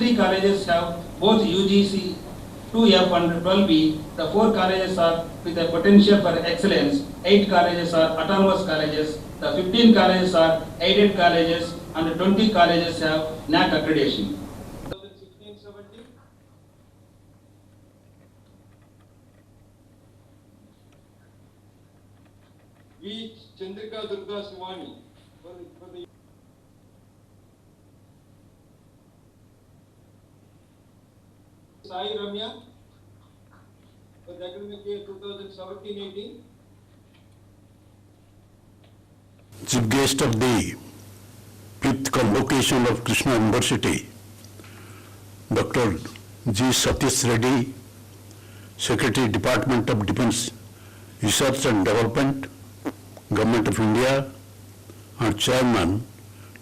23 colleges have both UGC 2F and 12B. The 4 colleges are with a potential for excellence. 8 colleges are autonomous colleges. The 15 colleges are aided colleges and 20 colleges have NAC accreditation. 2016-17. V. Chandrika Durga Swami for the Sai Ramya for the academic year 2017-18. Chief guest of the 5th convocation of Krishna University, Dr. G. Satish Reddy, Secretary, Department of Defense Research and Development, Government of India, and Chairman,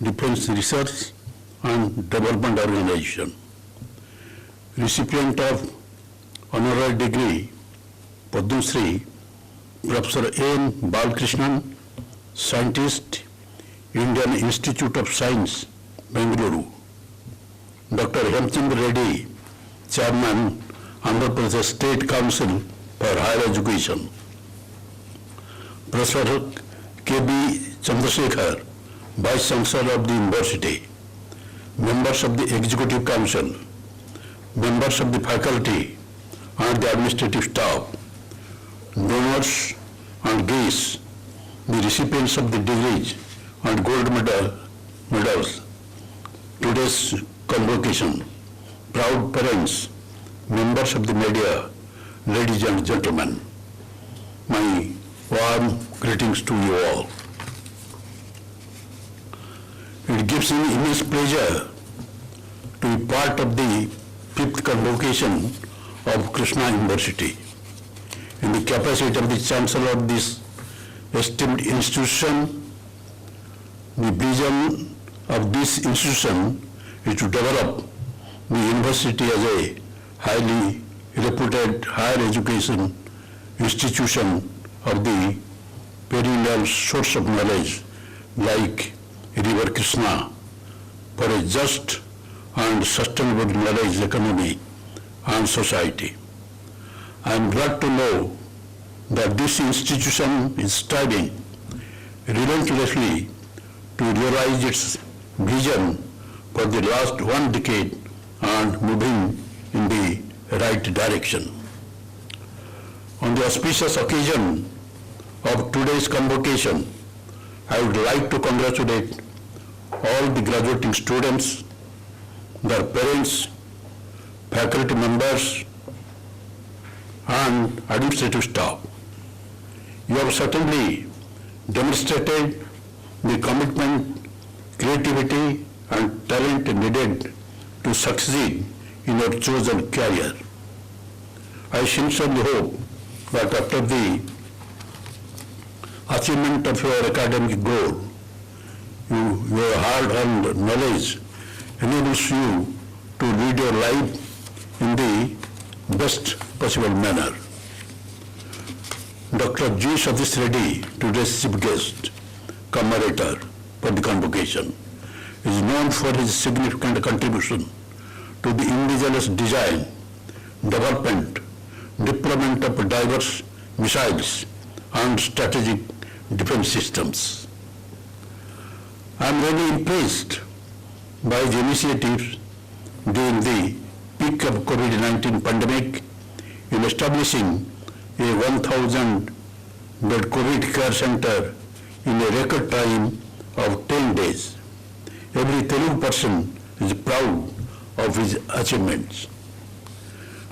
Defense Research and Development Organization. Recipient of honorary degree, Padma Shri, Professor N. Balakrishnan, Scientist, Indian Institute of Science, Bengaluru. Dr. Hemchandra Reddy, Chairman, Andhra Pradesh State Council for Higher Education. Professor K.B. Chandrasekhar, Vice Chancellor of the University. Members of the Executive Council, members of the faculty and the administrative staff, donors and guests, the recipients of the degrees and gold medals, today's convocation, proud parents, members of the media, ladies and gentlemen, my warm greetings to you all. It gives me immense pleasure to be part of the 5th convocation of Krishna University. In the capacity of the Chancellor of this esteemed institution, the vision of this institution is to develop the university as a highly reputed higher education institution of the perennial source of knowledge like River Krishna for a just and sustainable knowledge economy and society. I am glad to know that this institution is striving relentlessly to realize its vision for the last 1 decade and moving in the right direction. On the auspicious occasion of today's convocation, I would like to congratulate all the graduating students, their parents, faculty members, and administrative staff. You have certainly demonstrated the commitment, creativity, and talent needed to succeed in your chosen career. I sincerely hope that after the achievement of your academic goal, your hard-earned knowledge enables you to lead your life in the best possible manner. Dr. G. Satish Reddy, today's chief guest, commemorator for the convocation, is known for his significant contribution to the indigenous design, development, deployment of diverse missiles and strategic defense systems. I am really impressed by the initiatives during the peak of COVID-19 pandemic in establishing a 1,000-bed COVID care center in a record time of 10 days. Every Telugu person is proud of his achievements.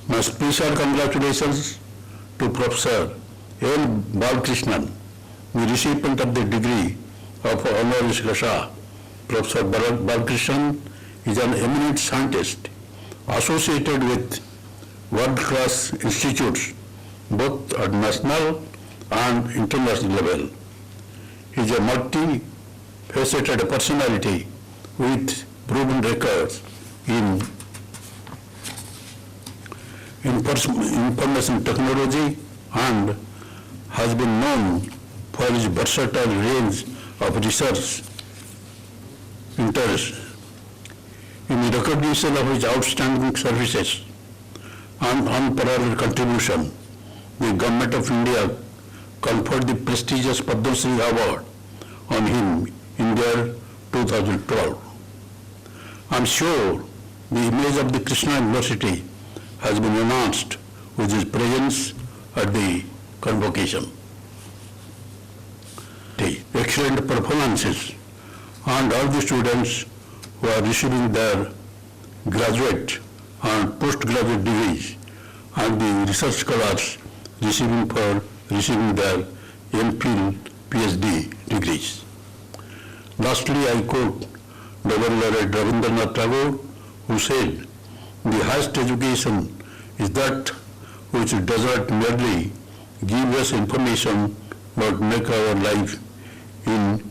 My special congratulations to Professor N. Balakrishnan, the recipient of the degree of honoris causa. Professor Balakrishnan is an eminent scientist associated with world-class institutes both at national and international level. He is a multi-faceted personality with proven records in information technology and has been known for his versatile range of research interests. In recognition of his outstanding services and unparalleled contribution, the Government of India conferred the prestigious Padma Shri Award on him in their 2012. I am sure the image of the Krishna University has been enhanced with his presence at the convocation. The excellent performances and all the students who are receiving their graduate and postgraduate degrees and the research scholars receiving their MPhil, PhD degrees. Lastly, I quote Dr. Laureate Rabindranath Tagore, who said, "The highest education is that which does not merely give us information but make our life in